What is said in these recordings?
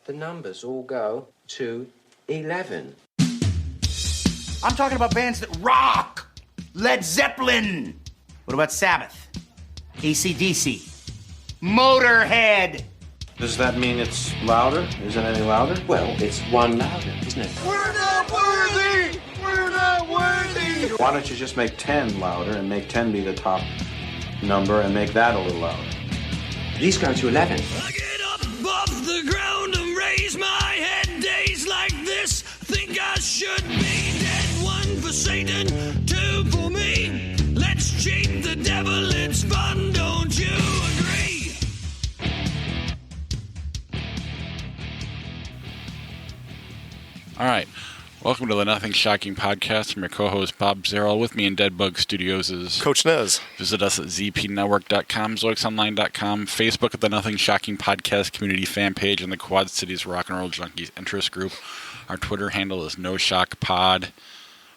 the numbers all go to 11. I'm talking about bands that rock. Led Zeppelin. What about Sabbath? AC/DC. Motorhead. Does that mean it's louder? Is it any louder? Well, it's one louder, isn't it? We're not worthy! We're not worthy! Why don't you just make 10 louder and make 10 be the top number and make that a little louder? These go to 11. I get up off the ground and raise my head. Days like this, think I should be dead. One for Satan, two for me. Let's cheat the devil, it's fun, don't you agree? All right. Welcome to the Nothing Shocking podcast. I'm your co-host, Bob Zerl. With me in Deadbug Studios is Coach Nez. Visit us at zpnetwork.com, zoixonline.com, Facebook at the Nothing Shocking podcast community fan page, and the Quad Cities Rock and Roll Junkies interest group. Our Twitter handle is NoShockPod.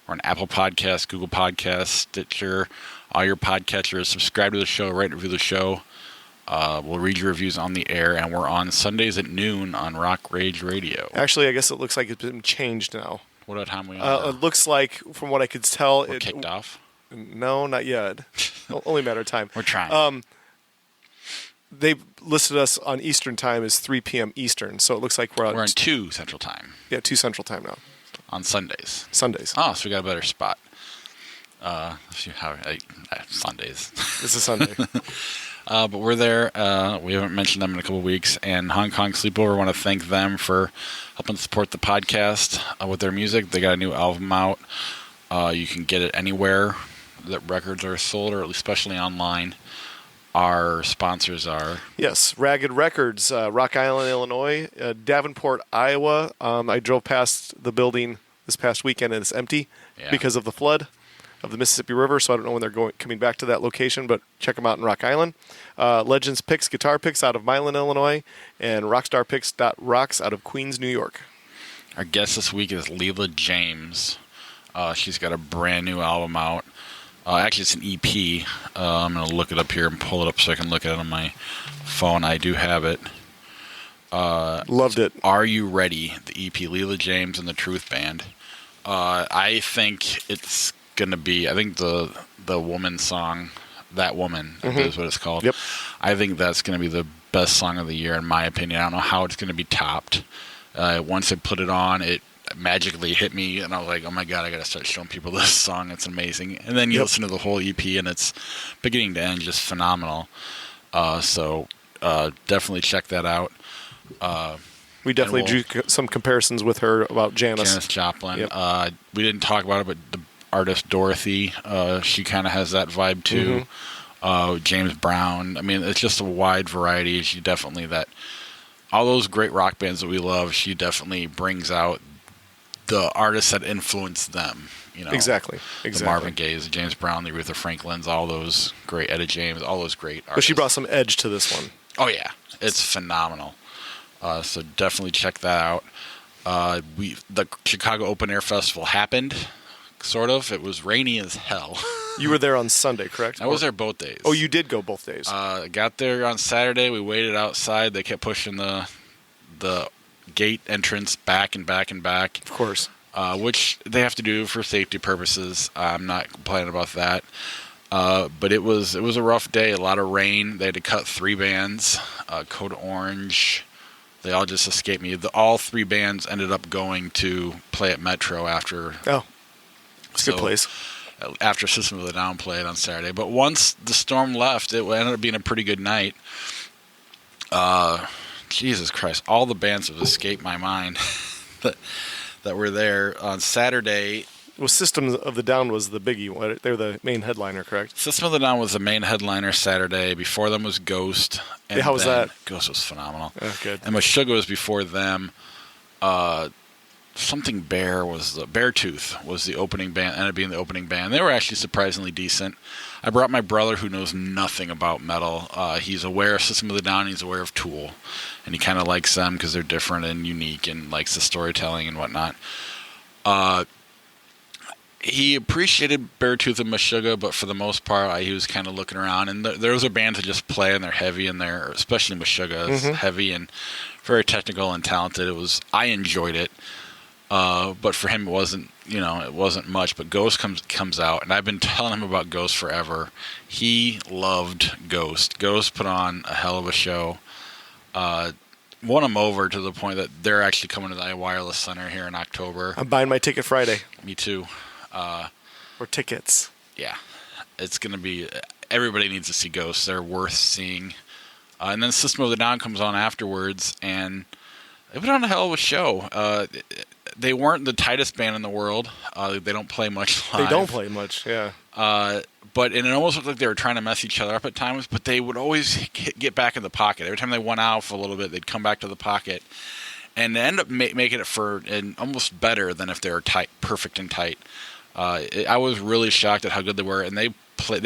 We're on Apple Podcasts, Google Podcasts, Stitcher, all your podcatchers. Subscribe to the show, rate and review the show. We'll read your reviews on the air, and we're on Sundays at noon on Rock Rage Radio. Actually, I guess it looks like it's been changed now. What time are we on? It looks like, from what I could tell, We're kicked off? No, not yet. Only a matter of time. We're trying. They listed us on Eastern time as 3 p.m. Eastern, so it looks like we're on 2 Central Time. Yeah, 2 Central Time now. On Sundays. Sundays. Oh, so we got a better spot. Sundays. It's a Sunday. But we're there. We haven't mentioned them in a couple of weeks. And Hong Kong Sleepover, I want to thank them for helping support the podcast with their music. They got a new album out. You can get it anywhere that records are sold, or at least especially online. Our sponsors are... Yes, Ragged Records, Rock Island, Illinois, Davenport, Iowa. I drove past the building this past weekend, and it's empty because of the flood of the Mississippi River, so I don't know when they're coming back to that location, but check them out in Rock Island. Legends Picks, Guitar Picks out of Milan, Illinois, and RockstarPicks.rocks out of Queens, New York. Our guest this week is Leela James. She's got a brand new album out. Actually, it's an EP. I'm going to look it up here and pull it up so I can look at it on my phone. I do have it. Loved it. Are You Ready? The EP, Leela James and the Truth Band. I think it's going to be, I think the woman song, That Woman, is what it's called. Yep. I think that's going to be the best song of the year, in my opinion. I don't know how it's going to be topped. Once I put it on, it magically hit me, and I was like, oh my God, I got to start showing people this song. It's amazing. And then you listen to the whole EP, and it's beginning to end just phenomenal. So definitely check that out. We definitely drew some comparisons with her about Janis Joplin. Yep. We didn't talk about it, but the artist Dorothy, she kind of has that vibe too. James Brown. I mean, it's just a wide variety. She definitely all those great rock bands that we love, she definitely brings out the artists that influenced them. You know, Exactly. The Marvin Gaye, the James Brown, the Aretha Franklins, all those great, Etta James, all those great artists. But she brought some edge to this one. Oh yeah, it's phenomenal. So definitely check that out. The Chicago Open Air Festival happened, sort of. It was rainy as hell. You were there on Sunday, correct? I was there both days. Oh, you did go both days. Got there on Saturday. We waited outside. They kept pushing the gate entrance back and back and back. Of course. Which they have to do for safety purposes. I'm not complaining about that. But it was a rough day. A lot of rain. They had to cut 3 bands. Code Orange. They all just escaped me. All 3 bands ended up going to play at Metro after. Oh, it's a good place. After System of a Down played on Saturday. But once the storm left, it ended up being a pretty good night. Jesus Christ, all the bands have escaped my mind that were there on Saturday. Well, System of the Down was the biggie. They're the main headliner, correct? System of the Down was the main headliner Saturday. Before them was Ghost. And how was that? Ghost was phenomenal. Oh, good. And Meshuggah was before them. Something Bear was Beartooth was the opening band, ended up being the opening band. They were actually surprisingly decent. I brought my brother who knows nothing about metal. He's aware of System of the Down, he's aware of Tool. And he kind of likes them because they're different and unique and likes the storytelling and whatnot. He appreciated Beartooth and Meshuggah, but for the most part, he was kind of looking around. And those are bands that just play, and they're heavy, and especially Meshuggah is heavy. And very technical and talented. I enjoyed it, but for him it wasn't much. But Ghost comes out, and I've been telling him about Ghost forever. He loved Ghost. Ghost put on a hell of a show. Won him over to the point that they're actually coming to the iWireless Center here in October. I'm buying my ticket Friday. Me too. Or tickets. Yeah, it's going to be... Everybody needs to see Ghosts. They're worth seeing. And then System of a Down comes on afterwards, and they put on a hell of a show. They weren't the tightest band in the world. They don't play much live. They don't play much, yeah. But it almost looked like they were trying to mess each other up at times, but they would always get back in the pocket. Every time they went out for a little bit, they'd come back to the pocket. And they end up making it for almost better than if they were tight, perfect and tight. I was really shocked at how good they were, and they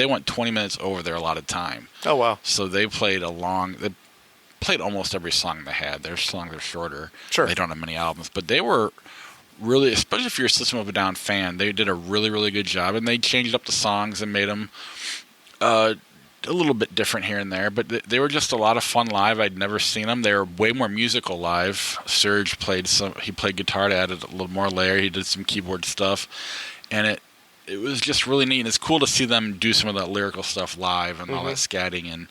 went 20 minutes over their allotted time. Oh, wow. So they played they played almost every song they had. Their songs are shorter. Sure. They don't have many albums, but they were really, especially if you're a System of a Down fan, they did a really, really good job, and they changed up the songs and made them a little bit different here and there, but they were just a lot of fun live. I'd never seen them. They were way more musical live. Serge played guitar to add a little more layer. He did some keyboard stuff, and it was just really neat. And it's cool to see them do some of that lyrical stuff live and all that scatting and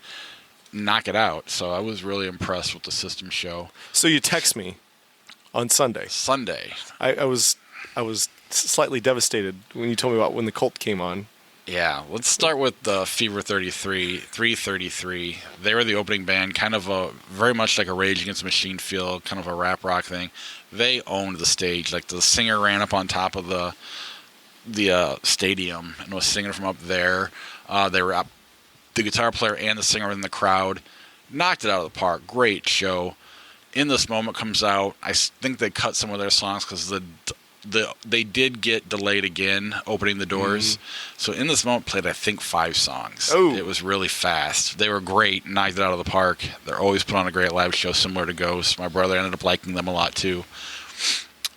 knock it out. So I was really impressed with the System show. So you text me on Sunday. I was slightly devastated when you told me about when the Cult came on. Yeah, let's start with the Fever 333. They were the opening band, kind of very much like a Rage Against the Machine feel, kind of a rap rock thing. They owned the stage. Like the singer ran up on top of the stadium and was singing from up there. They were up. The guitar player and the singer were in the crowd. Knocked it out of the park. Great show. In This Moment comes out. I think they cut some of their songs because they did get delayed again opening the doors. So In This Moment played, I think, 5 songs. Oh. It was really fast. They were great, knocked it out of the park. They're always put on a great live show similar to Ghost. My brother ended up liking them a lot too.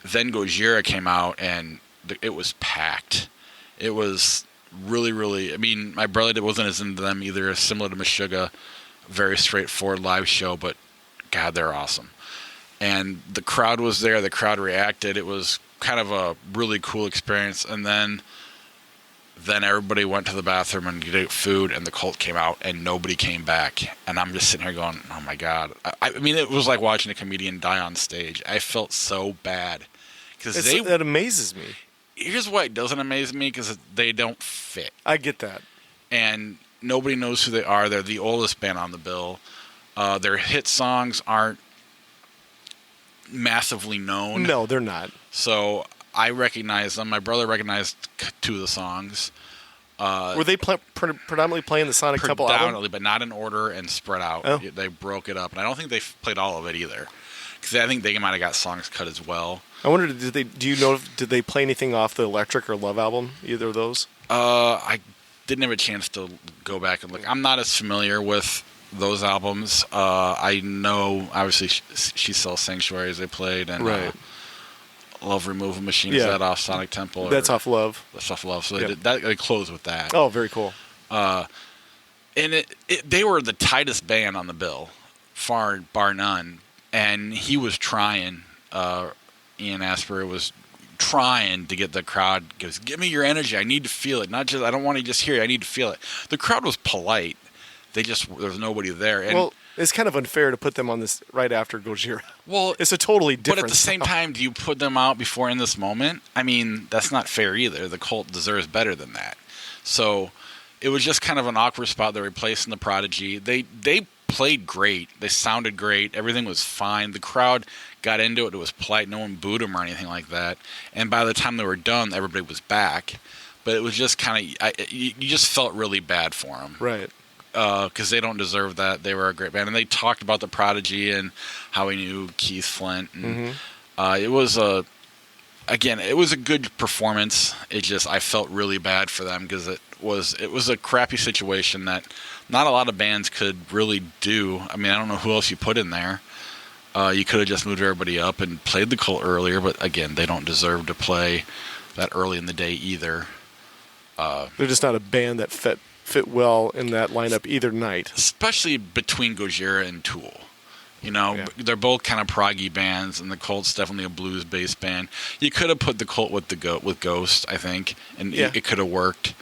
Then Gojira came out, and it was packed. It was really, really... I mean, my brother wasn't as into them either, similar to Meshuggah. Very straightforward live show, but God, they're awesome. And the crowd was there. The crowd reacted. It was kind of a really cool experience. And then everybody went to the bathroom and ate food, and the Cult came out, and nobody came back. And I'm just sitting here going, oh, my God. I mean, it was like watching a comedian die on stage. I felt so bad. That amazes me. Here's why it doesn't amaze me, because they don't fit. I get that. And nobody knows who they are. They're the oldest band on the bill. Their hit songs aren't massively known. No, they're not. So I recognize them. My brother recognized 2 of the songs. Were they predominantly playing the Sonic Temple album? Predominantly, but not in order and spread out. Oh. They broke it up. And I don't think they played all of it either. Because I think they might have got songs cut as well. I wonder, did they play anything off the Electric or Love album? Either of those? I didn't have a chance to go back and look. I'm not as familiar with those albums. I know, obviously, She Sells Sanctuaries they played, and right. Love Removal Machine. Yeah. Is that off Sonic Temple? That's off Love. That's off Love. So Yep. they closed with that. Oh, very cool. And they were the tightest band on the bill, bar none. And he was trying. Ian Asper was trying to get the crowd. Goes, give me your energy. I need to feel it. Not just I don't want to just hear it. I need to feel it. The crowd was polite. There's nobody there. And, well, it's kind of unfair to put them on this right after Gojira. Well, it's a totally different. But at the same time, do you put them out before In This Moment? I mean, that's not fair either. The Cult deserves better than that. So it was just kind of an awkward spot. They're replacing the Prodigy. They played great. They sounded great. Everything was fine. The crowd got into it. It was polite. No one booed them or anything like that. And by the time they were done, everybody was back. But it was just kind of, you just felt really bad for them. Right. Because they don't deserve that. They were a great band. And they talked about the Prodigy and how he knew Keith Flint. And, it was a good performance. I felt really bad for them because it was a crappy situation that not a lot of bands could really do. I mean, I don't know who else you put in there. You could have just moved everybody up and played the Cult earlier, but again, they don't deserve to play that early in the day either. They're just not a band that fit well in that lineup either night. Especially between Gojira and Tool. They're both kind of proggy bands, and the Colt's definitely a blues-based band. You could have put the Colt with Ghost, I think, and it could have worked.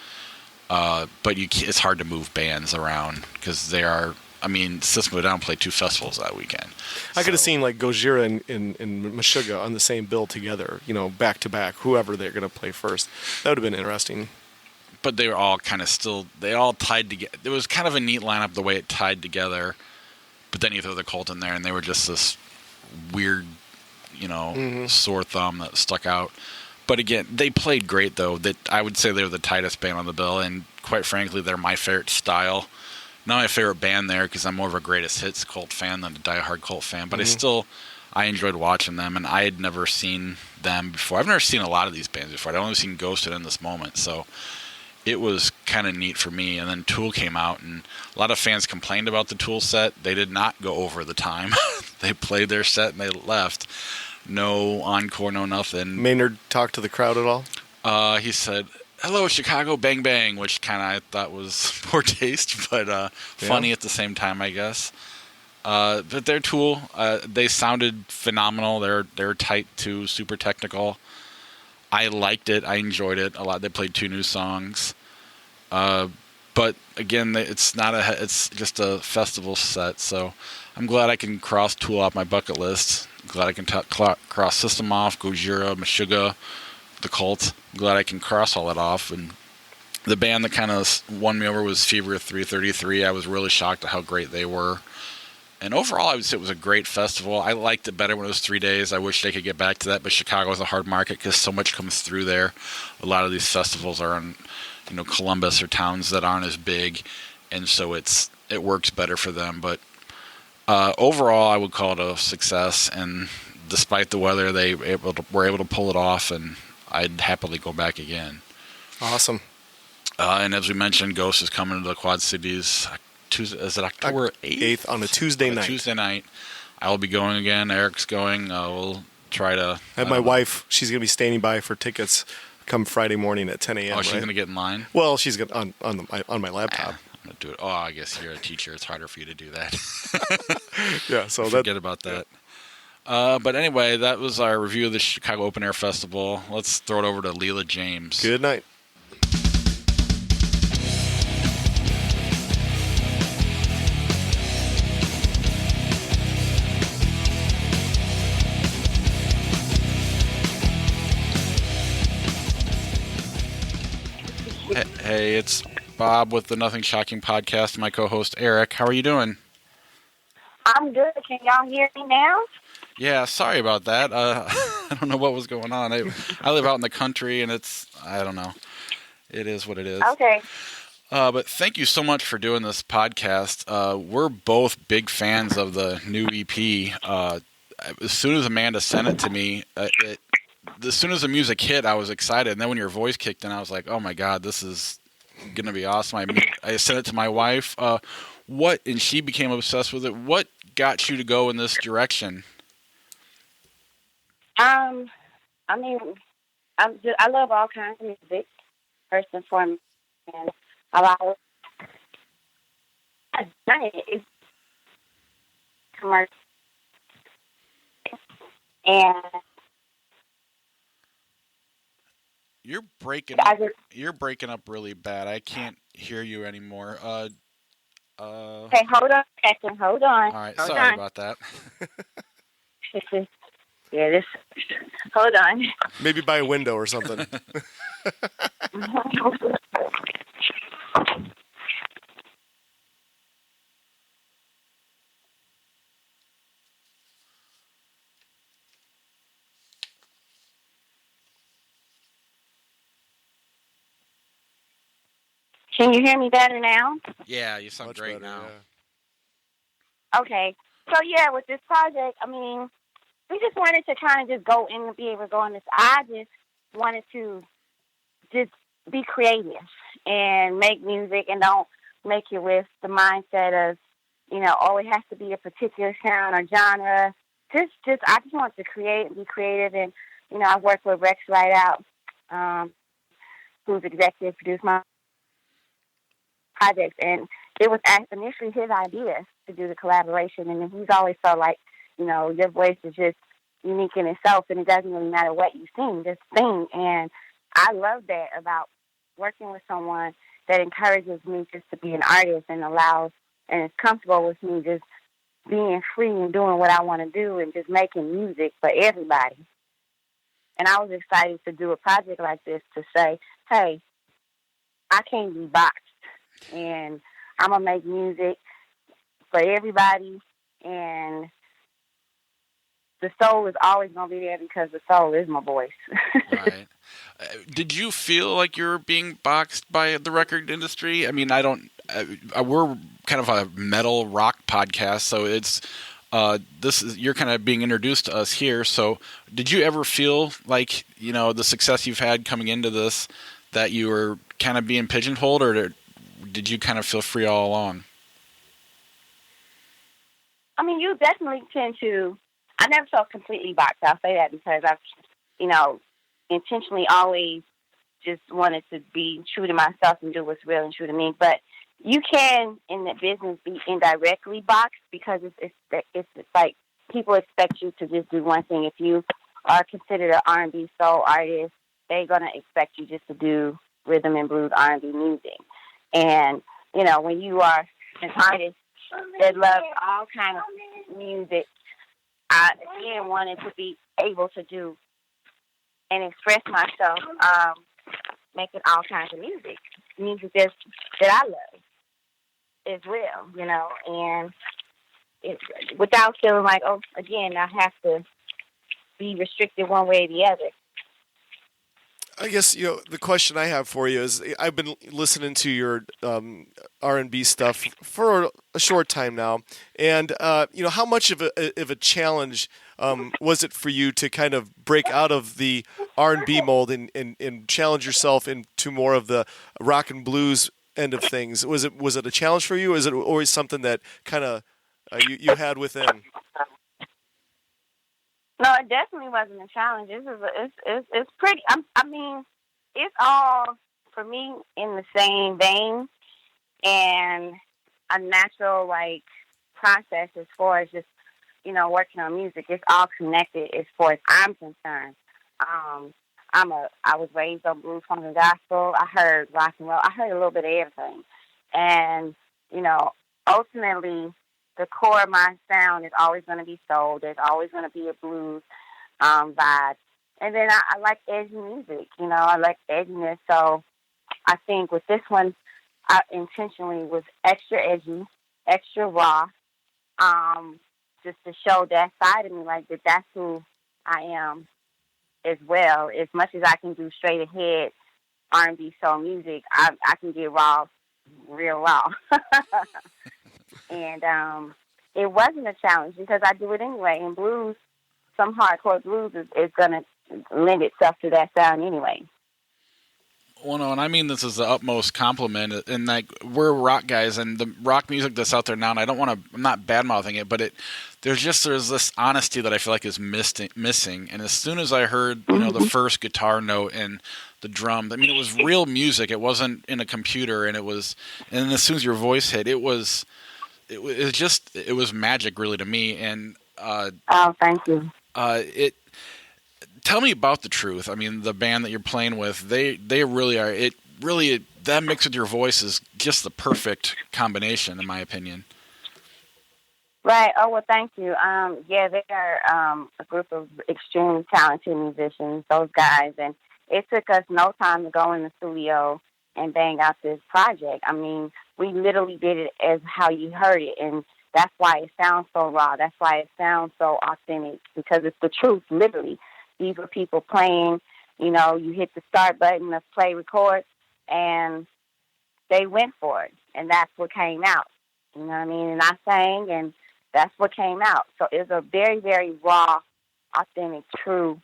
But it's hard to move bands around because they are. I mean, System of a Down played 2 festivals that weekend. I could have seen like Gojira and Meshuggah on the same bill together, back to back, whoever they're going to play first. That would have been interesting. But they were all kind of they all tied together. It was kind of a neat lineup the way it tied together. But then you throw the Colt in there, and they were just this weird, sore thumb that stuck out. But again, they played great, though. That I would say they were the tightest band on the bill, and quite frankly, they're my favorite style. Not my favorite band there because I'm more of a greatest hits Colt fan than a diehard Colt fan. But I enjoyed watching them, and I had never seen them before. I've never seen a lot of these bands before. I'd only seen Ghosted in this moment, so it was kind of neat for me. And then Tool came out, and a lot of fans complained about the Tool set. They did not go over the time. They played their set and they left. No encore, no nothing. Maynard talked to the crowd at all? He said, "Hello, Chicago, bang, bang," which kind of I thought was poor taste, but funny at the same time, I guess. But their Tool, they sounded phenomenal. They're tight too, super technical. I liked it. I enjoyed it a lot. They played 2 new songs. But again, it's just a festival set. So I'm glad I can cross Tool off my bucket list. Glad I can cross System off, Gojira, Meshuggah, the Cult. I'm glad I can cross all that off. And the band that kind of won me over was Fever 333. I was really shocked at how great they were. And overall, I would say it was a great festival. I liked it better when it was 3 days. I wish they could get back to that, but Chicago is a hard market because so much comes through there. A lot of these festivals are in, Columbus or towns that aren't as big, and so it works better for them. But overall, I would call it a success. And despite the weather, they were able to pull it off, and I'd happily go back again. Awesome. And as we mentioned, Ghost is coming to the Quad Cities. Is it October 8th? On a Tuesday night. Tuesday night. I will be going again. Eric's going. We'll try to... I have my wife. She's going to be standing by for tickets come Friday morning at 10 a.m. Oh, she's going to get in line? Well, she's going on my laptop. I'm going to do it. Oh, I guess you're a teacher. It's harder for you to do that. Yeah, so forget about that. But anyway, that was our review of the Chicago Open Air Festival. Let's throw it over to Leela James. Good night. Hey, it's Bob with the Nothing Shocking podcast. My co-host Eric. How are you doing? I'm good. Can y'all hear me now? Yeah, sorry about that. I don't know what was going on. I live out in the country, and I don't know. It is what it is. Okay. But thank you so much for doing this podcast. We're both big fans of the new EP. As soon as Amanda sent it to me, as soon as the music hit, I was excited. And then when your voice kicked in, I was like, oh, my God, this is going to be awesome. I sent it to my wife. And she became obsessed with it. What got you to go in this direction? I love all kinds of music, first and foremost. And I've done it. It's commercial. And You're breaking up really bad. I can't hear you anymore. Okay, hold on a second. Hold on. All right, sorry about that. Hold on. Maybe by a window or something. Can you hear me better now? Yeah, you sound great better, now. Yeah. Okay. So, with this project, we just wanted to kind of just go in and be able to go on this. I just wanted to just be creative and make music and don't make it with the mindset of, it has to be a particular sound or genre. I just want to create and be creative. And, I work with Rex Right Out, who's executive produced my projects. And, it was initially his idea to do the collaboration, and he's always felt like, your voice is just unique in itself, and it doesn't really matter what you sing, just sing. And I love that about working with someone that encourages me just to be an artist and allows and is comfortable with me just being free and doing what I want to do and just making music for everybody. And I was excited to do a project like this to say, hey, I can't be boxed, and I'm going to make music for everybody, and the soul is always going to be there because the soul is my voice. Right. Did you feel like you're being boxed by the record industry? I mean, I don't. We're kind of a metal rock podcast, so it's you're kind of being introduced to us here. So, did you ever feel like the success you've had coming into this that you were kind of being pigeonholed, or did you kind of feel free all along? I mean, you definitely tend to. I never felt completely boxed. I'll say that because I've, intentionally always just wanted to be true to myself and do what's real and true to me. But you can, in the business, be indirectly boxed because it's like people expect you to just do one thing. If you are considered an R&B soul artist, they're going to expect you just to do rhythm and blues R&B music. And, when you are an artist that loves all kinds of music, I, again, wanted to be able to do and express myself, making all kinds of music that I love as well, and without feeling like, again, I have to be restricted one way or the other. I guess the question I have for you is I've been listening to your R&B stuff for a short time now, and how much of a challenge was it for you to kind of break out of the R&B mold and challenge yourself into more of the rock and blues end of things? Was it a challenge for you, or is it always something that kind of you had within? No, it definitely wasn't a challenge. It's pretty. I mean, it's all for me in the same vein and a natural process as far as just working on music. It's all connected as far as I'm concerned. I was raised on blues, funk, and gospel. I heard rock and roll. I heard a little bit of everything, and ultimately, the core of my sound is always going to be soul. There's always going to be a blues vibe. And then I like edgy music. I like edginess. So I think with this one, I intentionally was extra edgy, extra raw, just to show that side of me, that's who I am as well. As much as I can do straight ahead R&B soul music, I can get raw, real raw. And it wasn't a challenge because I do it anyway. And blues, some hardcore blues is going to lend itself to that sound anyway. Well, no, and I mean this is the utmost compliment. And we're rock guys, and the rock music that's out there now. And I'm not bad mouthing it, but there's this honesty that I feel like is missing. And as soon as I heard the first guitar note and the drum, I mean it was real music. It wasn't in a computer, and as soon as your voice hit, it was magic really to me. And thank you. Tell me about The Truth. I mean, the band that you're playing with, they really are. That mix with your voice is just the perfect combination, in my opinion. Right. Oh, well, thank you. Yeah, they are a group of extremely talented musicians, those guys, and it took us no time to go in the studio and bang out this project. I mean, we literally did it as how you heard it, and that's why it sounds so raw. That's why it sounds so authentic, because it's the truth, literally. These were people playing, you hit the start button of play record, and they went for it, and that's what came out. You know what I mean? And I sang, and that's what came out. So it's a very, very raw, authentic, true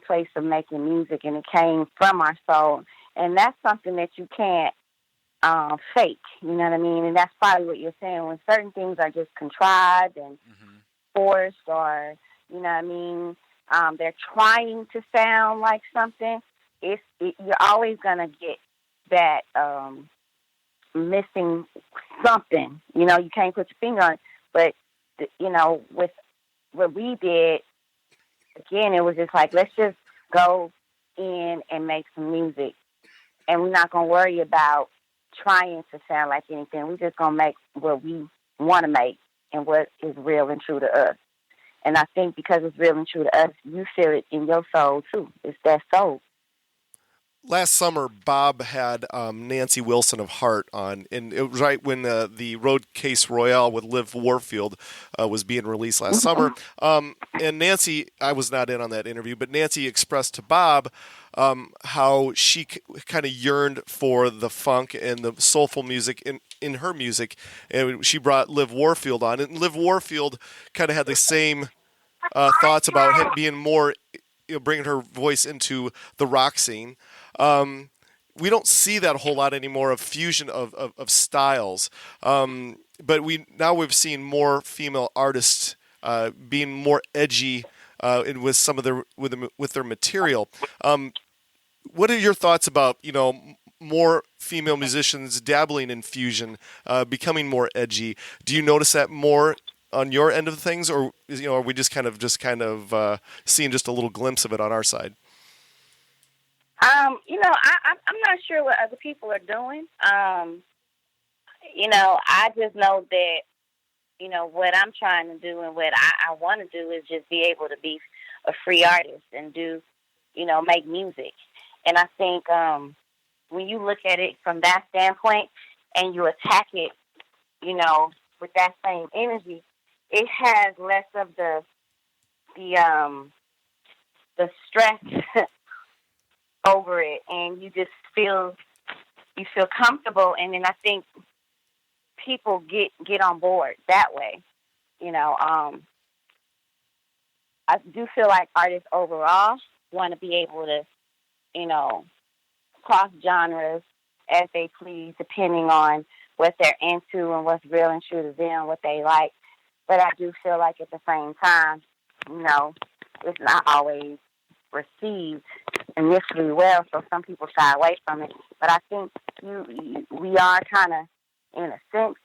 place of making music, and it came from our soul. And that's something that you can't fake, you know what I mean? And that's probably what you're saying. When certain things are just contrived and forced, or, you know what I mean, they're trying to sound like something, you're always going to get that missing something. You know, you can't put your finger on it. But, you know, with what we did, again, it was just like, let's just go in and make some music. And we're not going to worry about trying to sound like anything. We're just going to make what we want to make and what is real and true to us. And I think because it's real and true to us, you feel it in your soul, too. It's that soul. Last summer, Bob had Nancy Wilson of Heart on, and it was right when the Road Case Royale with Liv Warfield was being released last summer. And Nancy, I was not in on that interview, but Nancy expressed to Bob how she kind of yearned for the funk and the soulful music in her music, and she brought Liv Warfield on, and Liv Warfield kind of had the same thoughts about it being more, bringing her voice into the rock scene. We don't see that a whole lot anymore of fusion of styles, but we've seen more female artists being more edgy with some of their with their material. What are your thoughts about more female musicians dabbling in fusion, becoming more edgy? Do you notice that more on your end of things, or are we just kind of seeing just a little glimpse of it on our side? I'm not sure what other people are doing. I just know that, what I'm trying to do and what I want to do is just be able to be a free artist and do, make music. And I think when you look at it from that standpoint and you attack it, with that same energy, it has less of the stress over it, and you just feel comfortable, and then I think people get on board that way. I do feel like artists overall want to be able to, cross genres as they please, depending on what they're into and what's real and true to them, what they like. But I do feel like at the same time, it's not always received initially well, so some people shy away from it. But I think we are kind of, in a sense,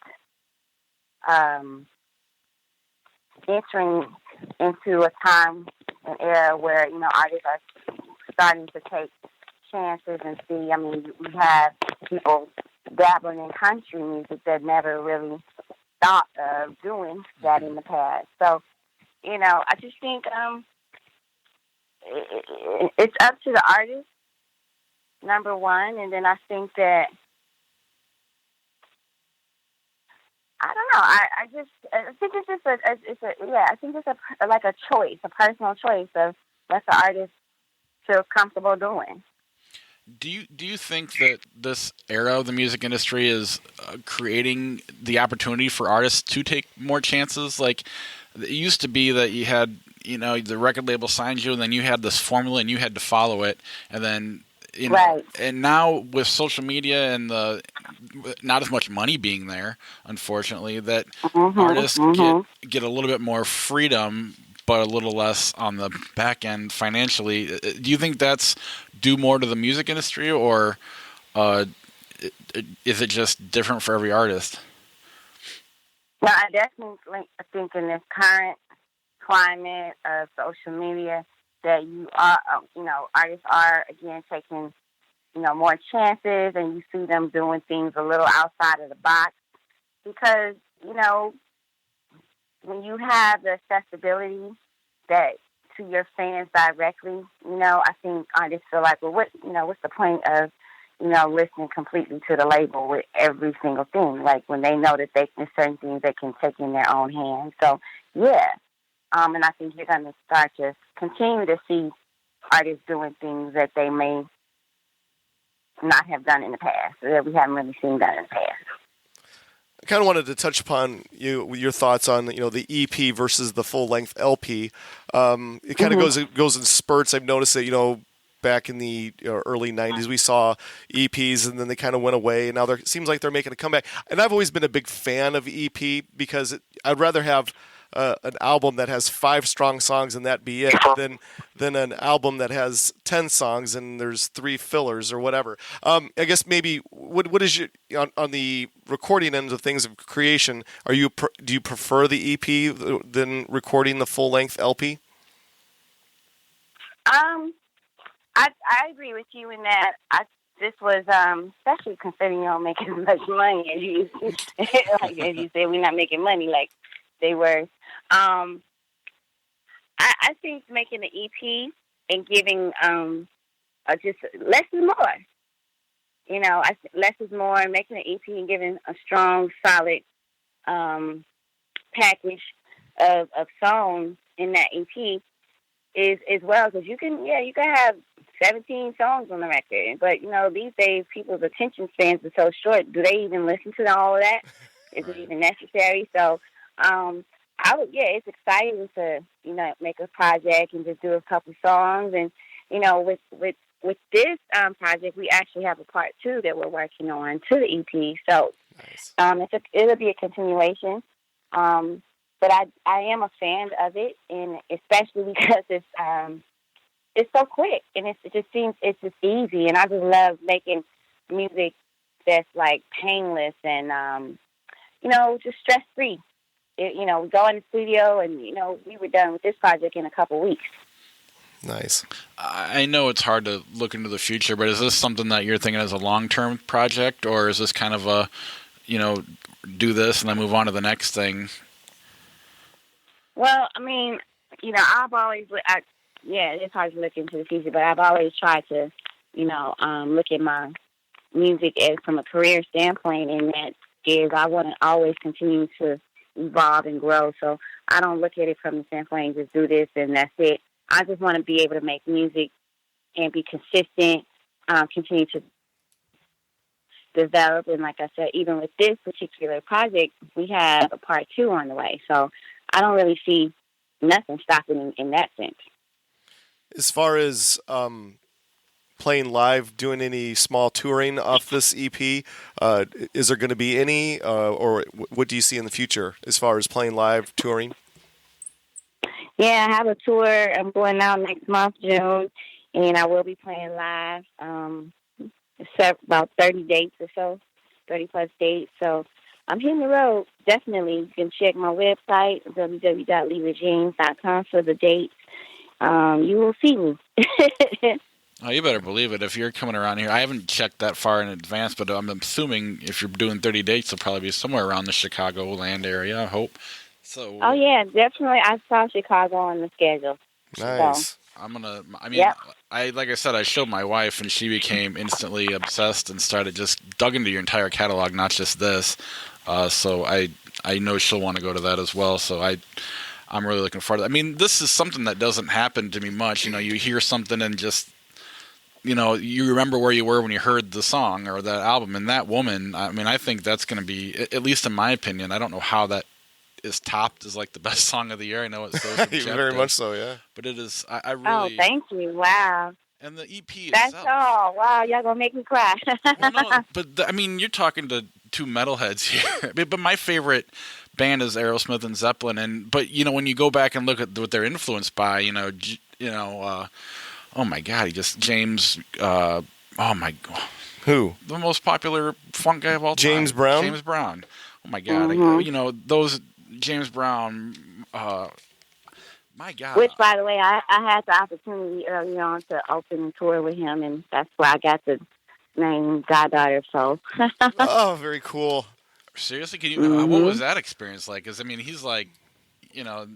entering into a time and era where artists are starting to take chances and see. I mean, we have people dabbling in country music that never really thought of doing that in the past. So, I just think it's up to the artist, number one, and then I think that I don't know. I think it's just I think it's like a choice, a personal choice of what the artist feels comfortable doing. Do you think that this era of the music industry is creating the opportunity for artists to take more chances? Like, it used to be that you had, the record label signs you, and then you had this formula and you had to follow it, and then right. And now with social media and the not as much money being there, unfortunately, that artists get a little bit more freedom, but a little less on the back end financially. Do you think that's due more to the music industry, or is it just different for every artist? Well, I definitely think in this current climate of social media that artists are again taking, more chances, and you see them doing things a little outside of the box because, when you have the accessibility that to your fans directly, I think artists feel like, well, what's the point of, listening completely to the label with every single thing? Like when they know that there's certain things they can take in their own hands. So, yeah. And I think you're going to start to continue to see artists doing things that they may not have done in the past, or that we haven't really seen done in the past. I kind of wanted to touch upon your thoughts on the EP versus the full length LP. It kind of goes in spurts. I've noticed that back in the early '90s we saw EPs and then they kind of went away, and now it seems like they're making a comeback. And I've always been a big fan of EP because I'd rather have an album that has 5 strong songs and that be it than an album that has 10 songs and there's 3 fillers or whatever. I guess maybe what is your on the recording end of things of creation? Do you prefer the EP than recording the full length LP? I agree with you in that. This was especially considering you don't make as much money as you like as you said, we're not making money like they were. I think making the EP and giving just less is more. You know, less is more. Making an EP and giving a strong, solid package of songs in that EP is well, because you can have 17 songs on the record, but you know these days people's attention spans are so short. Do they even listen to all of that? Is it even necessary? So it's exciting to make a project and just do a couple songs, and with this project we actually have a part 2 that we're working on to the EP. So nice. It'll be a continuation. But I am a fan of it, and especially because it's so quick, and it just seems it's just easy, and I just love making music that's like painless and just stress free. We go in the studio, and we were done with this project in a couple weeks. Nice. I know it's hard to look into the future, but is this something that you're thinking as a long-term project, or is this kind of a do this and then move on to the next thing? Well, I mean, I've always, it's hard to look into the future, but I've always tried to, look at my music as from a career standpoint, and that is I want to always continue to evolve and grow. So I don't look at it from the standpoint, just do this and that's it. I just want to be able to make music and be consistent, continue to develop. And like I said, even with this particular project, we have a part 2 on the way. So I don't really see nothing stopping in that sense. As far as playing live, doing any small touring off this EP, is there going to be any, or what do you see in the future as far as playing live, touring? Yeah, I have a tour. I'm going out next month, June, and I will be playing live. About 30 dates or so, 30-plus dates. So I'm hitting the road, definitely. You can check my website, www.leelajeans.com, for the dates. You will see me. Oh, you better believe it. If you're coming around here, I haven't checked that far in advance, but I'm assuming if you're doing 30 dates, it'll probably be somewhere around the Chicagoland area, I hope. So. Oh, yeah, definitely. I saw Chicago on the schedule. Nice. So. Like I said, I showed my wife, and she became instantly obsessed and started just dug into your entire catalog, not just this. So I know she'll want to go to that as well. So I'm really looking forward to that. I mean, this is something that doesn't happen to me much. You hear something and just, you remember where you were when you heard the song or that album. And that woman, I mean, I think that's going to be, at least in my opinion, I don't know how that is topped as like the best song of the year. I know it's so subjective. Very much so, yeah. But it is, I really... Oh, thank you. Wow. And the EP itself. That's all. Wow, y'all gonna make me cry. Well, no, but you're talking to two metalheads here. But my favorite band is Aerosmith and Zeppelin, but when you go back and look at what they're influenced by, oh my God, James, oh my God, who? The most popular funk guy of all time, James Brown. James Brown. Oh my God, mm-hmm. Those James Brown. My God. Which, by the way, I had the opportunity early on to open and tour with him, and that's where I got the name Goddaughter of Soul. Oh, very cool. Seriously, can you? What was that experience like? Because he's like, you have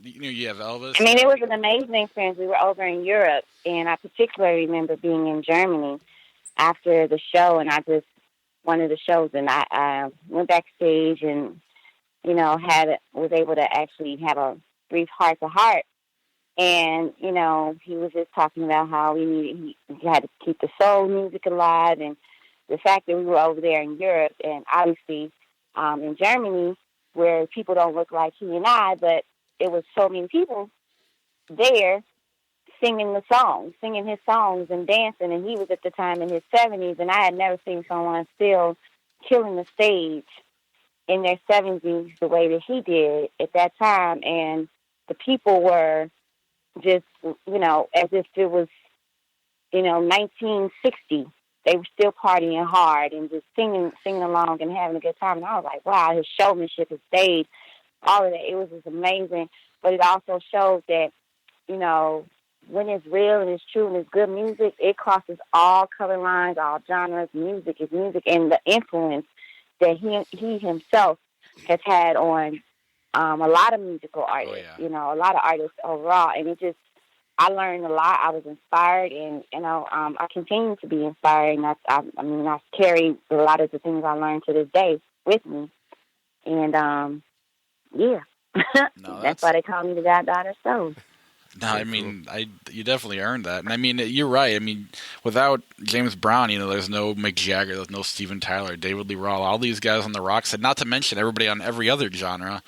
Elvis. I mean, it was an amazing experience. We were over in Europe, and I particularly remember being in Germany after the show, and I just one of the shows, and I went backstage and was able to actually have a brief heart-to-heart. And, he was just talking about how he had to keep the soul music alive, and the fact that we were over there in Europe and obviously in Germany where people don't look like he and I, but it was so many people there singing his songs and dancing. And he was at the time in his 70s, and I had never seen someone still killing the stage in their 70s the way that he did at that time, and the people were just, as if it was, 1960. They were still partying hard and just singing along and having a good time. And I was like, wow, his showmanship, his stage, all of that, it was just amazing. But it also showed that, when it's real and it's true and it's good music, it crosses all color lines, all genres. Music is music, and the influence that he himself has had on a lot of musical artists, a lot of artists overall. And it just, I learned a lot. I was inspired, and I continue to be inspired. And I carry a lot of the things I learned to this day with me. And that's why they call me the goddaughter of soul. No, I mean, you definitely earned that. And I mean, you're right. I mean, without James Brown, there's no Mick Jagger, there's no Steven Tyler, David Lee Roth, all these guys on the rock side, not to mention everybody on every other genre.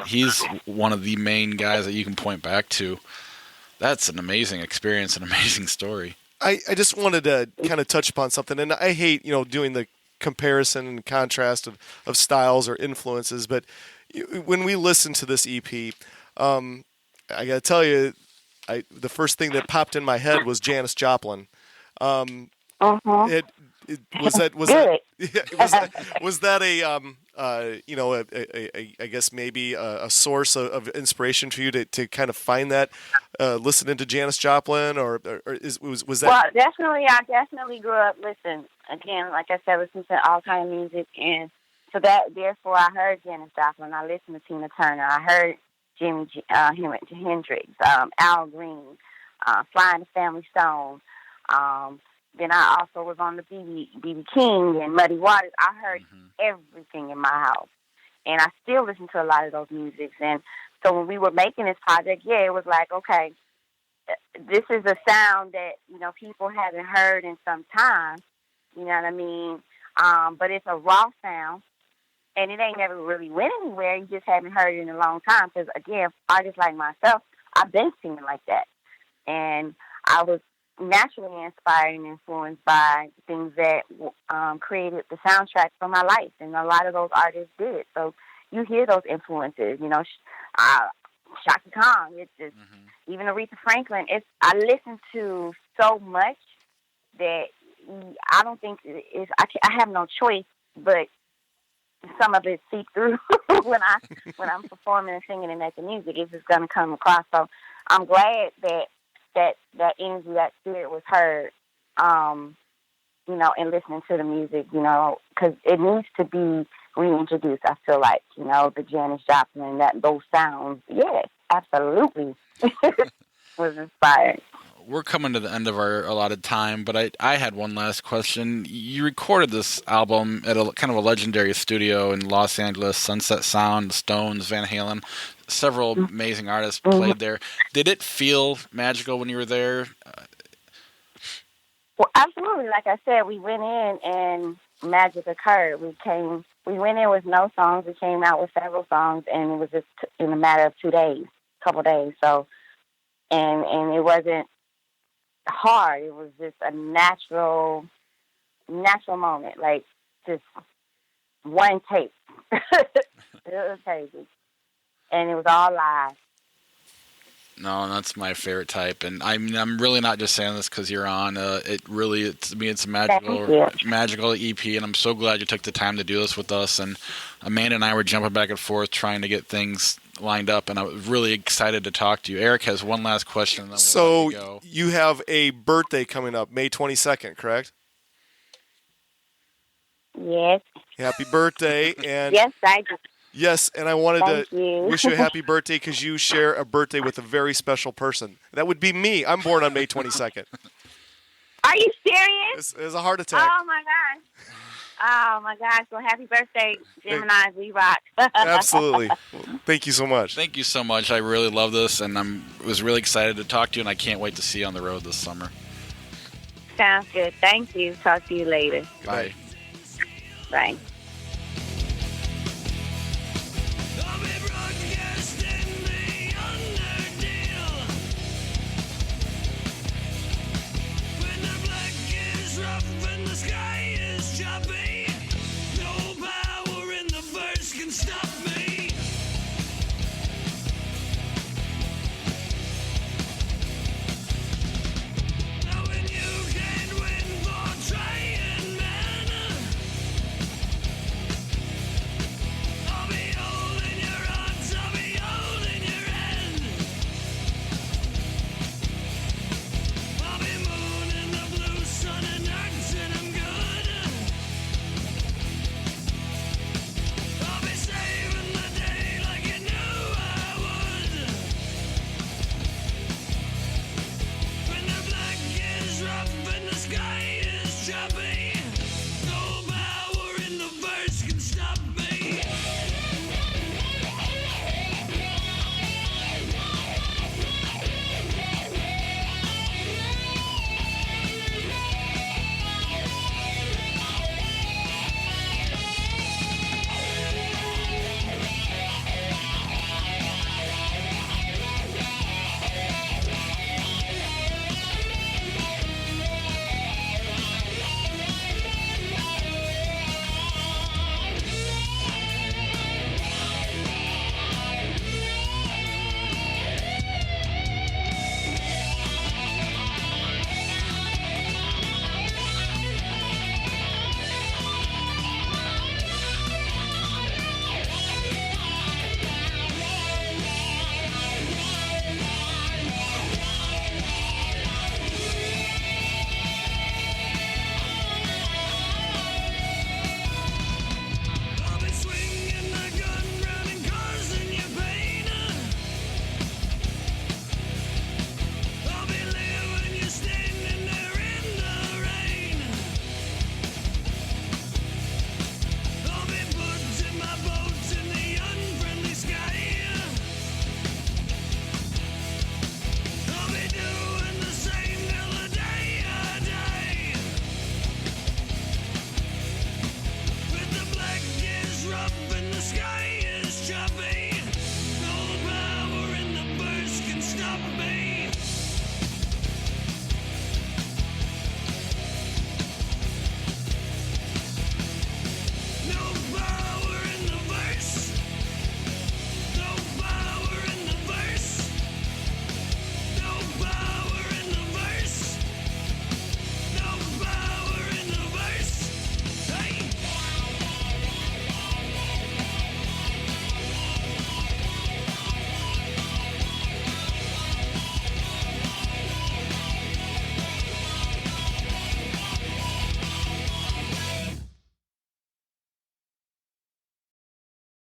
He's one of the main guys that you can point back to. That's an amazing experience, an amazing story. I just wanted to kind of touch upon something, and I hate, doing the comparison and contrast of styles or influences, but when we listen to this EP, I got to tell you, the first thing that popped in my head was Janis Joplin. Was that I guess maybe a source of inspiration for you to kind of find that listening to Janis Joplin, or was that? Well, definitely, I definitely grew up listening. Again, like I said, listening to all kind of music, and so therefore I heard Janis Joplin. I listened to Tina Turner. I heard Jimi Hendrix, Al Green, Flying the Family Stone. Then I also was on the B.B. King and Muddy Waters. I heard everything in my house, and I still listen to a lot of those musics. And so when we were making this project, it was like, okay, this is a sound that people haven't heard in some time. You know what I mean? But it's a raw sound. And it ain't never really went anywhere. You just haven't heard it in a long time. Because, again, artists like myself, I've been singing like that. And I was naturally inspired and influenced by things that created the soundtrack for my life. And a lot of those artists did. So you hear those influences, Shaka Khan, it's just, even Aretha Franklin. I listen to so much that I don't think I have no choice but some of it seep through when I'm performing and singing and making music. It's just gonna come across. So I'm glad that energy, that spirit was heard, and listening to the music, because it needs to be reintroduced. I feel like, the Janis Joplin, those sounds, yes, absolutely, was inspired. We're coming to the end of our allotted time, but I had one last question. You recorded this album at a kind of a legendary studio in Los Angeles, Sunset Sound, Stones, Van Halen. Several amazing artists played there. Did it feel magical when you were there? Well, absolutely. Like I said, we went in and magic occurred. We went in with no songs. We came out with several songs, and it was just in a matter of couple days. So, and it wasn't hard. It was just a natural moment, like just one take. It was crazy, and it was all live. No, that's my favorite type, and I'm really not just saying this because you're on. It's a magical EP, and I'm so glad you took the time to do this with us. And Amanda and I were jumping back and forth trying to get things lined up, and I was really excited to talk to you. Eric has one last question. And then we'll let you go. You have a birthday coming up, May 22nd, correct? Yes. Happy birthday! And yes, I do. Yes, and I wanted to wish you a happy birthday because you share a birthday with a very special person. That would be me. I'm born on May 22nd. Are you serious? It's a heart attack. Oh, my gosh. Oh, my gosh. Well, happy birthday, Gemini. We rock. Absolutely. Well, thank you so much. Thank you so much. I really love this, and was really excited to talk to you, and I can't wait to see you on the road this summer. Sounds good. Thank you. Talk to you later. Bye. Bye.